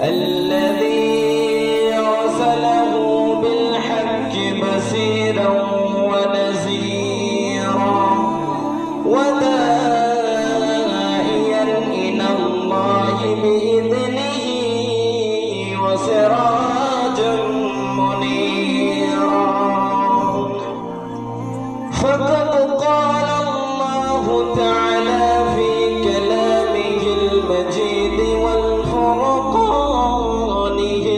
الذي أرسله بالحق بشيرا ونذيرا وداعيا إلى الله بإذنه وسراجا منيرا فقد قال الله تعالى في كلامه المجيد والفرقانه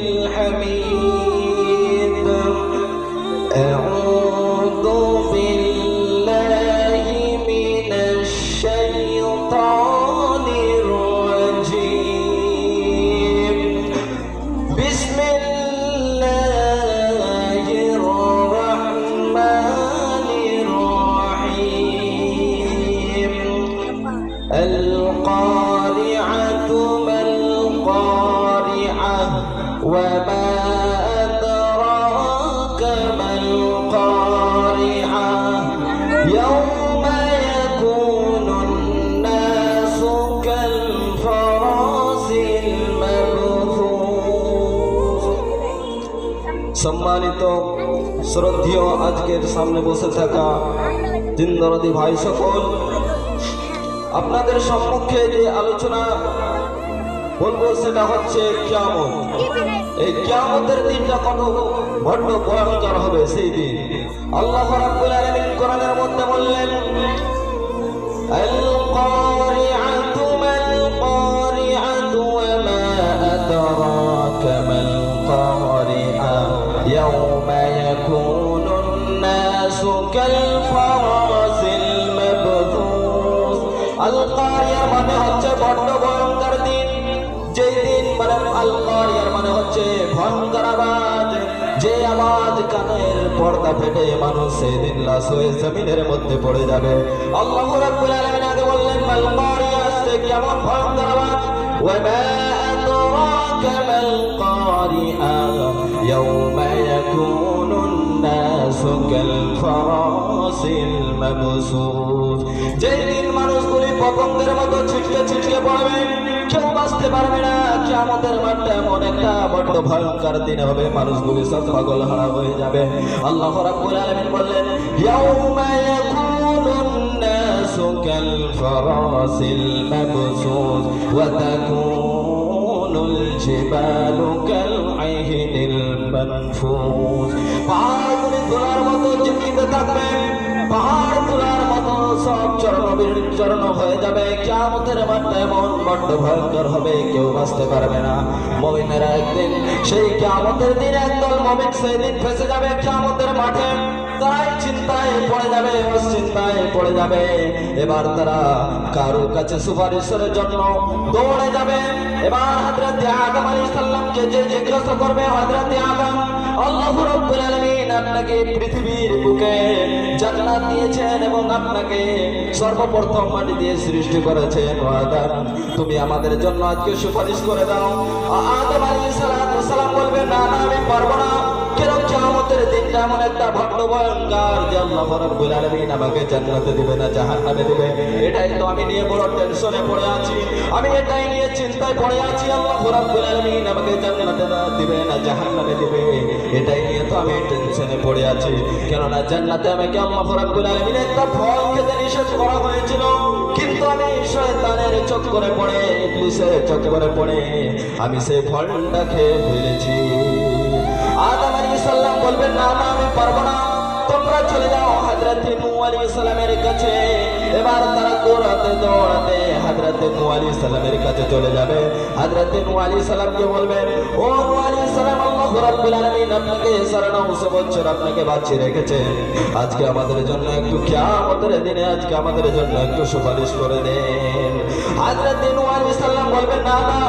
الحميد أعوذ بالله من الشيطان الرجيم بسم الله الرحمن الرحيم القارعة ما القارعة وما أدراك ما القارعة يوم يكون الناس كالفراش المبثوث সম্মানিত শ্রদ্ধেয় আজকের সামনে বসে থাকা দিন দরদি ভাই সকল, আপনাদের সম্মুখে যে আলোচনা বলবো সেটা হচ্ছে কিয়ামত। এই কিয়ামতের দিনটা কত বড় ভয়ঙ্কর হবে সেই দিন। আল্লাহ রাব্বুল আলামিন কোরআনের মধ্যে বললেন, আল কারিআতু মাল কারিআতু ওয়া মা আদরাকা মাল কারিআ ইয়াওমা ইয়াকুনুন নাসু কাল ফারাসিল মাবথুস। আল কারিয়া মানে হচ্ছে বড় ভয়ঙ্কর দিন। যেই দিন মানে আল কারিয়ার মানে হচ্ছে ভয়ঙ্কর আওয়াজ, যে আওয়াজ কানের পর্দা ফেটে মানুষ সেদিন লাশ হয়ে জমিনের মধ্যে পড়ে যাবে। আল্লাহ রাব্বুল আলামিন আগে বললেন আল কারিয়া, সে কেমন ভয়ঙ্কর আওয়াজ। ওয়া মা আদরাকা মাল কারিআ ইয়াওমা ইয়াকুনুন নাসু কাল ফারাসিল মাবসুস। যেই দিন মানুষগুলি পতঙ্গের মতো ছিটকে ছিটকে পড়বে, কেউ বাঁচতে পারবে না। কিয়ামতের মাঠটা এমন একটা বড় ভয়ঙ্কর দিন হবে, মানুষগুলি সব পাগল হারা হয়ে যাবে। আল্লাহ রাব্বুল আলামিন বললেন, ইয়াউমা ইয়াকুনুন নাসু কাল ফারাসিল মাবসুস ওয়া তাকুনুল জিবালু কাল আইহিনিল মানফুস। পাহাড়গুলি তুলার মতো ঝুঁকিতে থাকবে, পাহাড় তুলার মতো সব চরণ বিচরণ হয়ে যাবে। কিয়ামতের মাঠটা এমন বড় ভয়ঙ্কর হবে, কেউ বাঁচতে পারবে না। মুমিনেরা একদিন সেই কিয়ামতের দিন একদল মুমিন সেদিন ফেসে যাবে কিয়ামতের মাঠে। তারাই চিন্তায় পড়ে যাবে, চিন্তায় পড়ে যাবে। এবার তারা কারোর কাছে সুপারিশের জন্য দৌড়ে যাবে। এবার হযরত আদম আলাইহিস সালামকে যে জিজ্ঞাসা করবে, হযরত আদম, আল্লাহ রাব্বুল আলামিন আপনাকে পৃথিবীর বুকে জান্নাত দিয়েছেন এবং আপনাকে সর্বপ্রথম মাটি দিয়ে সৃষ্টি করেছেন। আদম, তুমি আমাদের জন্য আজকে সুপারিশ করে দাও। আদম আলাইহিস সালাম বলবে, না না, আমি পারবো না। কারণ কিয়ামতের দিনটা এমন একটা বড় ভয়ঙ্কর যে আল্লাহ রাব্বুল আলামিন আমাকে জান্নাতে দিবে না জাহান্নামে দিবে, এটাই তো আমি নিয়ে বড় টেনশনে পড়ে আছি। আমি এটাই নিয়ে চিন্তায় পড়ে আছি। আল্লাহ রাব্বুল আলামিন আমাকে জান্নাতে দিবে না জাহান্নামে দিবে, এটাই নিয়ে তো আমি টেনশনে পড়ে আছি। কেননা জান্নাতে আমাকে আল্লাহ রাব্বুল আলামিন একটা ফল খেতে নিষেধ করা হয়েছিল, কিন্তু আমি শয়তানের চক্করে পড়ে, ইবলিসের চক্করে পড়ে আমি সেই ফলটা খেয়ে ফেলেছি। আদম আলাইহিস সালাম বলবেন, না না, আমি পারবো না, তোমরা চলে যাও হযরত নূহ আলাইহিস সালামের কাছে। এবার তারা দৌড়াতে দৌড়াতে হযরত নূহ আলাইহিস সালামের কাছে চলে যাবে। হযরত নূহ আলাইহিস সালামকে বলবেন, ও নূহ আলাইহিস সালাম, আল্লাহ রাব্বুল আলামিন আপনাকে ৯৯ বছর আপনাকে বাঁচিয়ে রেখেছেন। আজকে আমাদের জন্য একটু কিয়ামতের দিনে আজকে আমাদের জন্য একটু সুপারিশ করে দেন। হযরত নূহ আলাইহিস সালাম বলবেন, না না,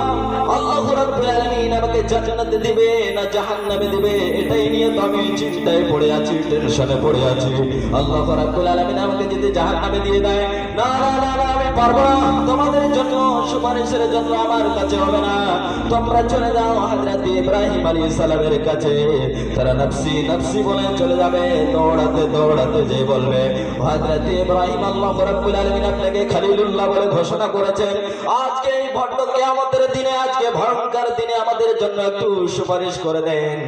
আল্লাহ রাব্বুল আলামিন আমাকে জান্নাতে দিবে না জাহান্নামে দিবে, এটাই নিয়ে তো আমি চিন্তায় পড়ে আছি, টেনশনে পড়ে আছি। আল্লাহ রাব্বুল আলামিন আমাকে যদি জাহান্নামে দিয়ে দেয়, না না না না, আমি পারবো না, তোমাদের জন্য সুপারিশের জন্য আমার কাছে হবে না। তোমরা চলে যাও হযরত ইব্রাহিম আলাইহিস সালামের কাছে। তারা নফসি নফসি বলে চলে যাবে, দৌড়াতে দৌড়াতে যে বলবে হযরত ইব্রাহিম, আল্লাহ রাব্বুল আলামিন আপনাকে খলিলুল্লাহ বলে ঘোষণা করেছেন। আজকে এই ভদ্র কিয়ামতের দিনে, আজকে ভয়ঙ্কর দিনে আমাদের জন্য একটু সুপারিশ করে দেন।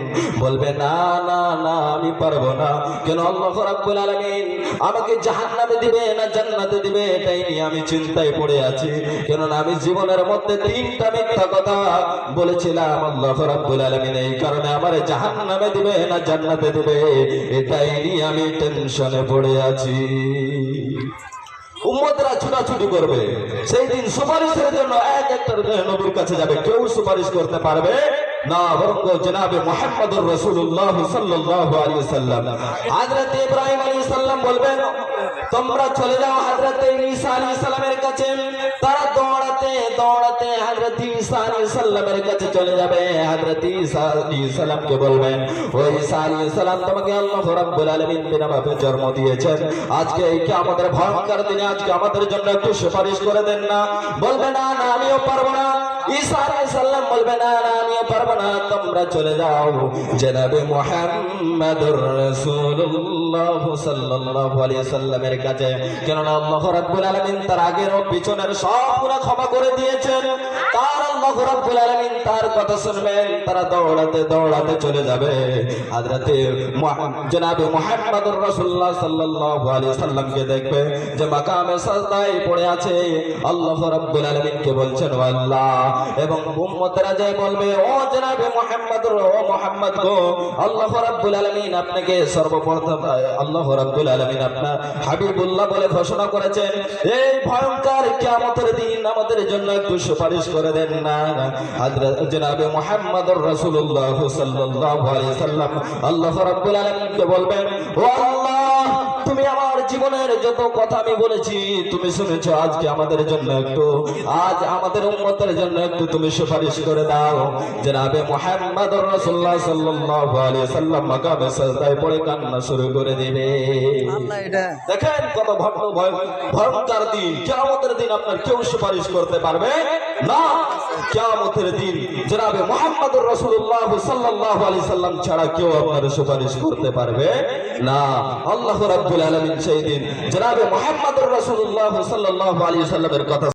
বলবে না না না, আমি পারবো না। কেন? আল্লাহ রাব্বুল আলামিন আমাকে জাহান্নামে দিবে না জান্নাতে দিবে, এটাই নিয়ে আমি চিন্তায় পড়ে আছি। কেননা আমি জীবনের মধ্যে 3টা মিথ্যা কথা বলেছিলাম। আল্লাহ রাব্বুল আলামিন এই কারণে আমার জাহান্নামে দিবে না জান্নাতে দিবে, এটাই নিয়ে আমি টেনশনে পড়ে আছি। উম্মতরা ছুটাছুটি করবে, সেই দিন সুপারিশের জন্য এক একটা নবীর কাছে যাবে, কেউ সুপারিশ করতে পারবে না, বরং জনাবে মুহাম্মদুর রাসূলুল্লাহ সাল্লাল্লাহু আলাইহি ওয়াসাল্লাম। হযরত ইব্রাহিম আলাইহিস সালাম বলবেন, তোমরা চলে যাও হযরত ঈসা আলাইহিস সালামের কাছে। তারা দৌড়াতে দৌড়াতে হযরত ঈসা আলাইহিস সালামের কাছে চলে যাবে। হযরত ঈসা আলাইহিস সালামকে বলবেন, ও ঈসা আলাইহিস সালাম, তোমাকে আল্লাহ রাব্বুল আলামিন বিনা বাপে জন্ম দিয়েছেন, আজকে এই কিয়ামতের ভয়ঙ্কর দিনে আজকে আমাদের জন্য একটু সুপারিশ করে দেন না। বলবে না না, আমিও পারবো না। ঈসা আলাইহিস সালাম বলবে না না, আমিও পারবো না। তোমরা চলে যাও জনাবে মুহাম্মদুর রাসূলুল্লাহ সাল্লাল্লাহু আলাইহি সাল্লামের কাছে। কেননা আল্লাহ রাব্বুল আলামিন তার আগের ও পিছনের সব গুনাহ ক্ষমা করে দিয়েছেন। তার আল্লাহ রাব্বুল আলামিন তার কথা শুনবেন। তারা দৌড়াতে দৌড়াতে চলে যাবে হযরতে জনাবে মুহাম্মদুর রাসূলুল্লাহ সাল্লাল্লাহু আলাইহি সাল্লামকে দেখবে যে মাকামে সাজদায় পড়ে আছে। আল্লাহ রাব্বুল আলামিনকে বলছেন, ও আল্লাহ, এবং উম্মতরা যায় বলবে, ও জনাবে মুহাম্মদুর, ও মুহাম্মদ গো, আল্লাহ রাব্বুল আলামিন আপনাকে সর্বপ্রথম আল্লাহ রাব্বুল আলামিন আপনার হাবিবুল্লাহ বলে ঘোষণা করেছেন। এই ভয়ঙ্কর কিয়ামতের দিন আমাদের জন্য একটু সুপারিশ করে দেন না। হযরত জনাবে মুহাম্মদুর রাসূলুল্লাহ সাল্লাল্লাহু আলাইহি সাল্লাম আল্লাহ রাব্বুল আলামিনকে বলবেন, ও আল্লাহ, তুমি আমার জীবনের যত কথা আমি বলেছি তুমি শুনেছো, আজকে আমাদের জন্য একটু, আজ আমাদের উম্মতের জন্য একটু তুমি সুপারিশ করে দাও। জনাবে মুহাম্মদুর রাসূলুল্লাহ সাল্লাল্লাহু আলাইহি সাল্লাম মাকামে সাজদায় পড়ে কান্না শুরু করে দিবে। দেখেন কত ভয়ঙ্কর দিন, কিয়ামতের দিন আপনার কেউ সুপারিশ করতে পারবে না। কিয়ামতের দিন জনাবে মুহাম্মদুর রাসূলুল্লাহ সাল্লাল্লাহু আলাইহি সাল্লাম ছাড়া কেউ আপনার সুপারিশ করতে পারবে না। আল্লাহ রাব্বুল আলামিন সেই দিন জনাবে মুহাম্মদুর রাসূলুল্লাহ সাল্লাল্লাহু আলাইহি সাল্লামের কথা